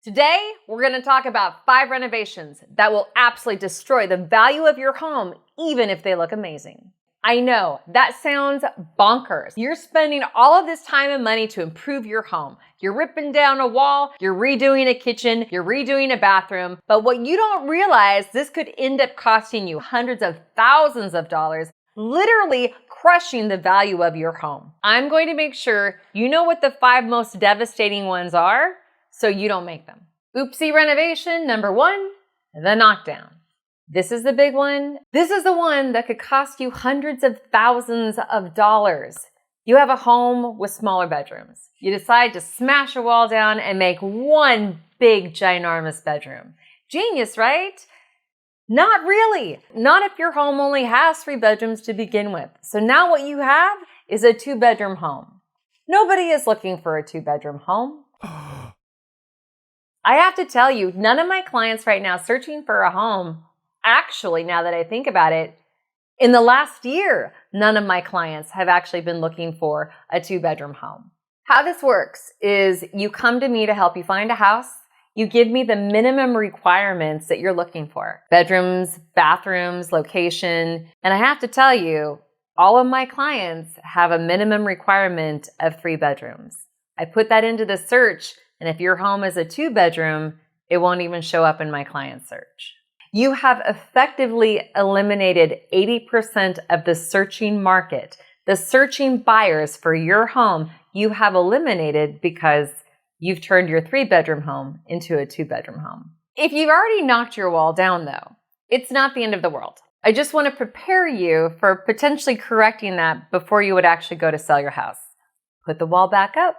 Today, we're going to talk about 5 renovations that will absolutely destroy the value of your home, even if they look amazing. I know, that sounds bonkers. You're spending all of this time and money to improve your home. You're ripping down a wall, you're redoing a kitchen, you're redoing a bathroom, but what you don't realize, this could end up costing you hundreds of thousands of dollars, literally crushing the value of your home. I'm going to make sure you know what the 5 most devastating ones are, so you don't make them. Oopsie renovation number 1, the knockdown. This is the big one. This is the one that could cost you hundreds of thousands of dollars. You have a home with smaller bedrooms. You decide to smash a wall down and make one big ginormous bedroom. Genius, right? Not really. Not if your home only has 3 bedrooms to begin with. So now what you have is a 2-bedroom home. Nobody is looking for a 2-bedroom home. I have to tell you, none of my clients right now searching for a home, actually, now that I think about it, in the last year, none of my clients have actually been looking for a 2-bedroom home. How this works is you come to me to help you find a house. You give me the minimum requirements that you're looking for. Bedrooms, bathrooms, location. And I have to tell you, all of my clients have a minimum requirement of 3 bedrooms. I put that into the search, and if your home is a 2-bedroom, it won't even show up in my client search. You have effectively eliminated 80% of the searching market. The searching buyers for your home, you have eliminated because you've turned your 3-bedroom home into a 2-bedroom home. If you've already knocked your wall down though, it's not the end of the world. I just want to prepare you for potentially correcting that before you would actually go to sell your house. Put the wall back up,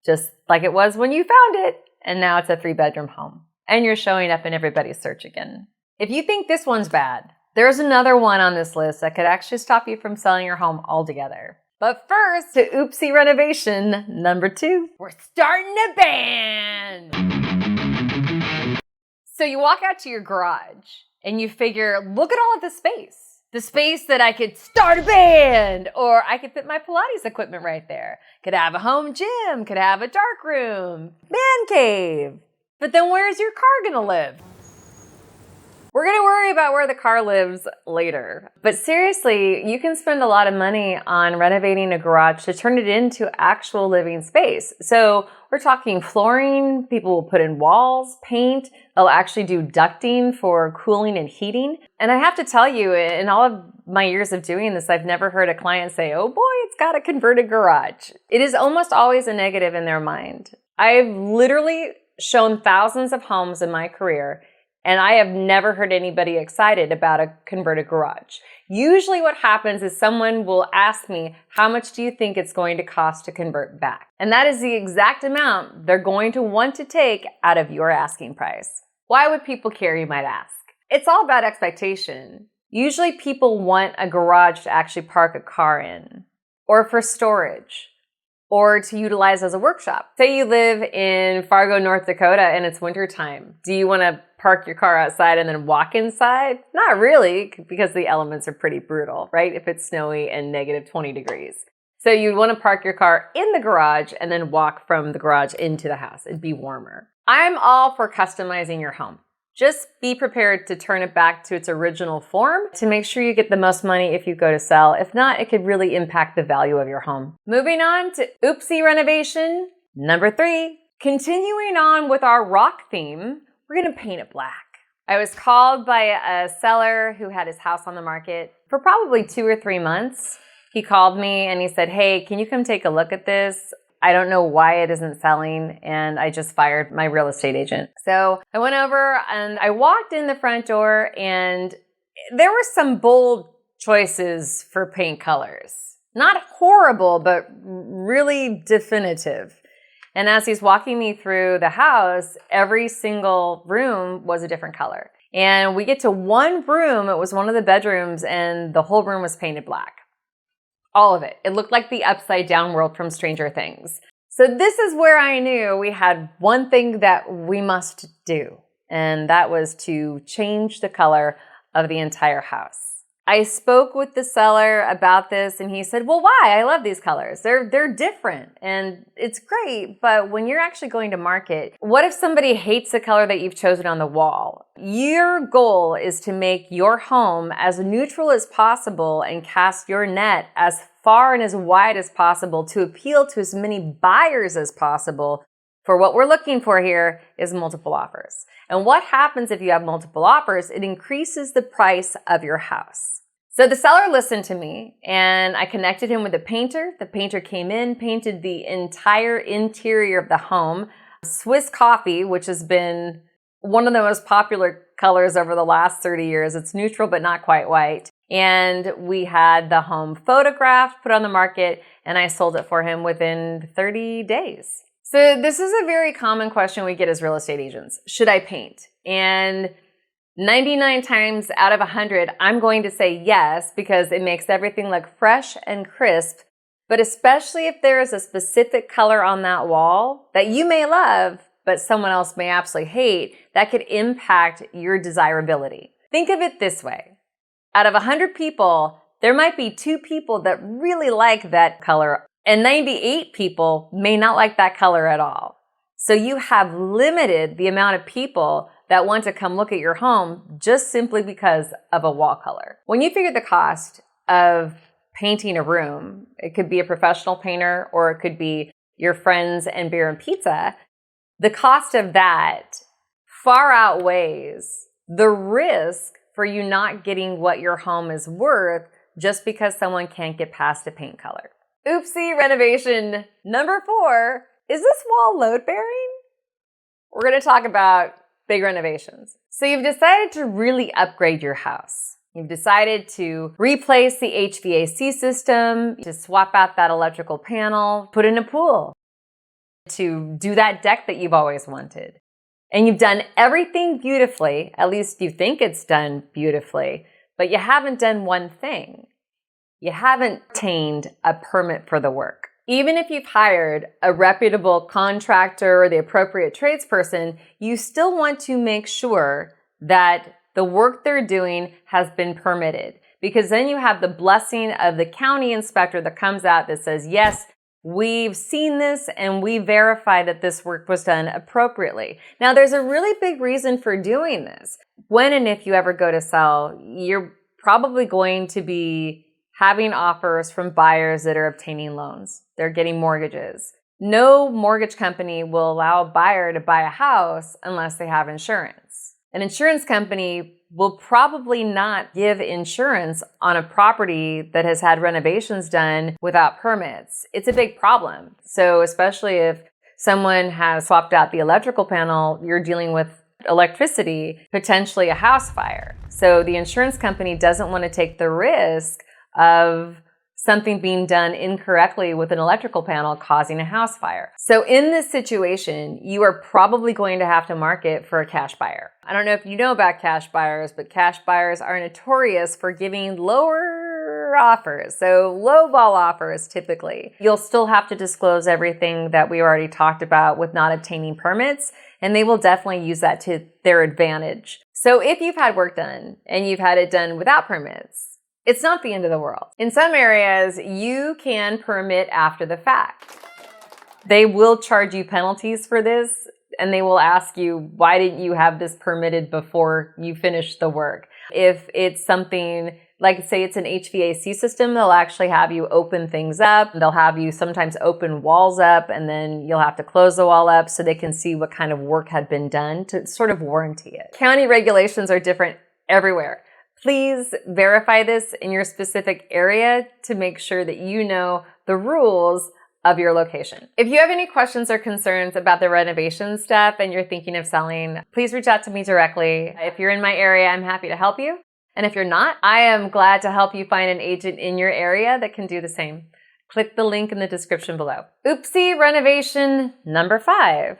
just like it was when you found it, and now it's a 3-bedroom home. And you're showing up in everybody's search again. If you think this one's bad, there's another one on this list that could actually stop you from selling your home altogether. But first, to oopsie renovation number 2. We're starting a band! So you walk out to your garage and you figure, look at all of this space. The space that I could start a band, or I could fit my Pilates equipment right there. Could have a home gym, could have a dark room, man cave. But then where's your car gonna live? We're gonna worry about where the car lives later. But seriously, you can spend a lot of money on renovating a garage to turn it into actual living space. So we're talking flooring, people will put in walls, paint, they'll actually do ducting for cooling and heating. And I have to tell you, in all of my years of doing this, I've never heard a client say, oh boy, it's got a converted garage. It is almost always a negative in their mind. I've literally shown thousands of homes in my career, and I have never heard anybody excited about a converted garage. Usually what happens is someone will ask me, how much do you think it's going to cost to convert back? And that is the exact amount they're going to want to take out of your asking price. Why would people care, you might ask? It's all about expectation. Usually people want a garage to actually park a car in, or for storage, or to utilize as a workshop. Say you live in Fargo, North Dakota, and it's wintertime. Do you want to park your car outside and then walk inside? Not really, because the elements are pretty brutal, right? If it's snowy and negative 20 degrees. So you'd want to park your car in the garage and then walk from the garage into the house. It'd be warmer. I'm all for customizing your home. Just be prepared to turn it back to its original form to make sure you get the most money if you go to sell. If not, it could really impact the value of your home. Moving on to oopsie renovation number 3. Continuing on with our rock theme, we're going to paint it black. I was called by a seller who had his house on the market for probably 2 or 3 months. He called me and he said, hey, can you come take a look at this? I don't know why it isn't selling, and I just fired my real estate agent. So I went over and I walked in the front door, and there were some bold choices for paint colors. Not horrible, but really definitive. And as he's walking me through the house, every single room was a different color. And we get to one room, it was one of the bedrooms, and the whole room was painted black. All of it. It looked like the upside down world from Stranger Things. So this is where I knew we had one thing that we must do, and that was to change the color of the entire house. I spoke with the seller about this and he said, well, why? I love these colors. They're different and it's great. But when you're actually going to market, what if somebody hates the color that you've chosen on the wall? Your goal is to make your home as neutral as possible and cast your net as far and as wide as possible to appeal to as many buyers as possible. For what we're looking for here is multiple offers. And what happens if you have multiple offers? It increases the price of your house. So the seller listened to me and I connected him with a painter. The painter came in, painted the entire interior of the home. Swiss coffee, which has been one of the most popular colors over the last 30 years. It's neutral, but not quite white. And we had the home photographed, put on the market, and I sold it for him within 30 days. So this is a very common question we get as real estate agents. Should I paint? And 99 times out of 100, I'm going to say yes, because it makes everything look fresh and crisp. But especially if there is a specific color on that wall that you may love, but someone else may absolutely hate, that could impact your desirability. Think of it this way. Out of 100 people, there might be 2 people that really like that color, and 98 people may not like that color at all. So you have limited the amount of people that want to come look at your home just simply because of a wall color. When you figure the cost of painting a room, it could be a professional painter or it could be your friends and beer and pizza, the cost of that far outweighs the risk for you not getting what your home is worth just because someone can't get past a paint color. Oopsie, renovation number 4. Is this wall load bearing? We're going to talk about big renovations. So you've decided to really upgrade your house. You've decided to replace the HVAC system, to swap out that electrical panel, put in a pool, to do that deck that you've always wanted. And you've done everything beautifully, at least you think it's done beautifully, but you haven't done one thing. You haven't obtained a permit for the work. Even if you've hired a reputable contractor or the appropriate tradesperson, you still want to make sure that the work they're doing has been permitted, because then you have the blessing of the county inspector that comes out that says, yes, we've seen this and we verify that this work was done appropriately. Now, there's a really big reason for doing this. When and if you ever go to sell, you're probably going to be having offers from buyers that are obtaining loans. They're getting mortgages. No mortgage company will allow a buyer to buy a house unless they have insurance. An insurance company will probably not give insurance on a property that has had renovations done without permits. It's a big problem. So especially if someone has swapped out the electrical panel, you're dealing with electricity, potentially a house fire. So the insurance company doesn't want to take the risk of something being done incorrectly with an electrical panel causing a house fire. So in this situation, you are probably going to have to market for a cash buyer. I don't know if you know about cash buyers, but cash buyers are notorious for giving lower offers, so low ball offers typically. You'll still have to disclose everything that we already talked about with not obtaining permits, and they will definitely use that to their advantage. So if you've had work done and you've had it done without permits, it's not the end of the world. In some areas, you can permit after the fact. They will charge you penalties for this, and they will ask you, why didn't you have this permitted before you finished the work? If it's something like, say it's an HVAC system, they'll actually have you open things up. They'll have you sometimes open walls up, and then you'll have to close the wall up so they can see what kind of work had been done to sort of warranty it. County regulations are different everywhere. Please verify this in your specific area to make sure that you know the rules of your location. If you have any questions or concerns about the renovation stuff and you're thinking of selling, please reach out to me directly. If you're in my area, I'm happy to help you. And if you're not, I am glad to help you find an agent in your area that can do the same. Click the link in the description below. Oopsie, renovation number 5.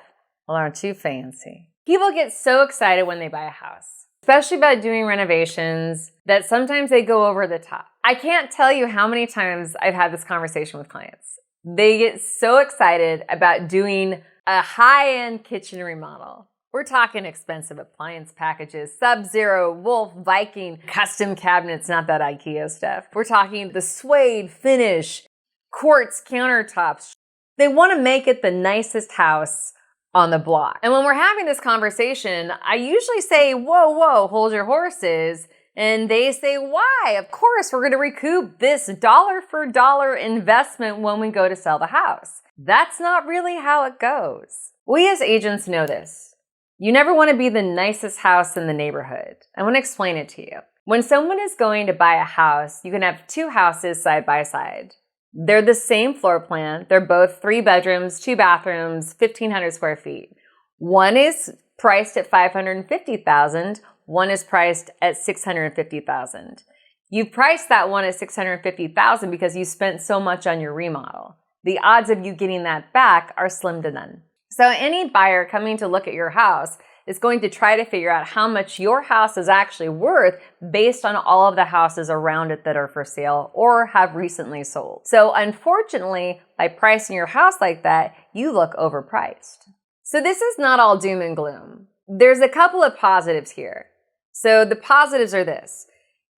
Well, aren't too fancy. People get so excited when they buy a house, especially about doing renovations, that sometimes they go over the top. I can't tell you how many times I've had this conversation with clients. They get so excited about doing a high-end kitchen remodel. We're talking expensive appliance packages, Sub-Zero, Wolf, Viking, custom cabinets, not that IKEA stuff. We're talking the suede finish, quartz countertops. They want to make it the nicest house on the block. And when we're having this conversation, I usually say, whoa, hold your horses. And they say, why? Of course, we're going to recoup this dollar for dollar investment when we go to sell the house. That's not really how it goes. We as agents know this. You never want to be the nicest house in the neighborhood. I want to explain it to you. When someone is going to buy a house, you can have two houses side by side. They're the same floor plan. They're both 3 bedrooms, 2 bathrooms, 1,500 square feet. One is priced at $550,000. One is priced at $650,000. You priced that one at $650,000 because you spent so much on your remodel. The odds of you getting that back are slim to none. So any buyer coming to look at your house is going to try to figure out how much your house is actually worth based on all of the houses around it that are for sale or have recently sold. So unfortunately, by pricing your house like that, you look overpriced. So this is not all doom and gloom. There's a couple of positives here. So the positives are this.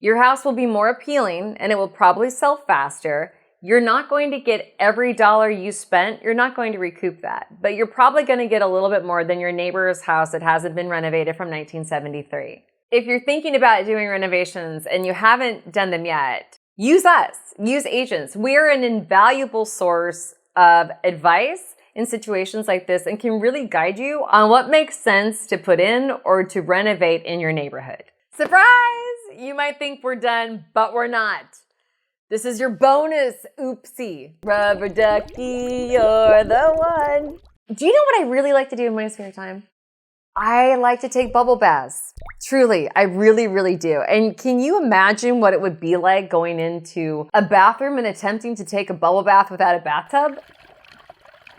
Your house will be more appealing and it will probably sell faster. You're not going to get every dollar you spent. You're not going to recoup that. But you're probably going to get a little bit more than your neighbor's house that hasn't been renovated from 1973. If you're thinking about doing renovations and you haven't done them yet, use us. Use agents. We're an invaluable source of advice in situations like this and can really guide you on what makes sense to put in or to renovate in your neighborhood. Surprise! You might think we're done, but we're not. This is your bonus oopsie. Rubber ducky, you're the one. Do you know what I really like to do in my spare time? I like to take bubble baths. Truly, I really, really do. And can you imagine what it would be like going into a bathroom and attempting to take a bubble bath without a bathtub?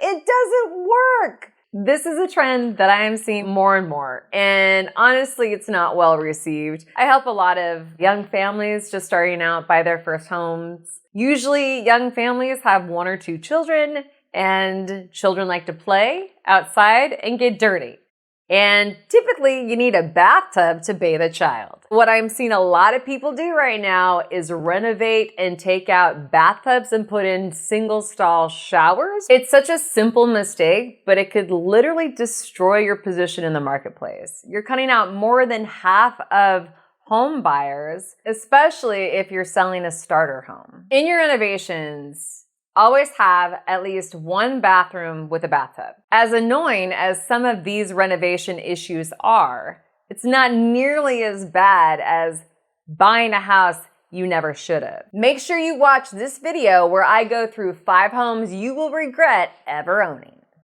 It doesn't work. This is a trend that I am seeing more and more. And honestly, it's not well received. I help a lot of young families just starting out buy their first homes. Usually young families have 1 or 2 children, and children like to play outside and get dirty. And typically you need a bathtub to bathe a child. What I'm seeing a lot of people do right now is renovate and take out bathtubs and put in single stall showers. It's such a simple mistake, but it could literally destroy your position in the marketplace. You're cutting out more than half of home buyers, especially if you're selling a starter home. In your renovations, always have at least 1 bathroom with a bathtub. As annoying as some of these renovation issues are, it's not nearly as bad as buying a house you never should have. Make sure you watch this video where I go through 5 homes you will regret ever owning.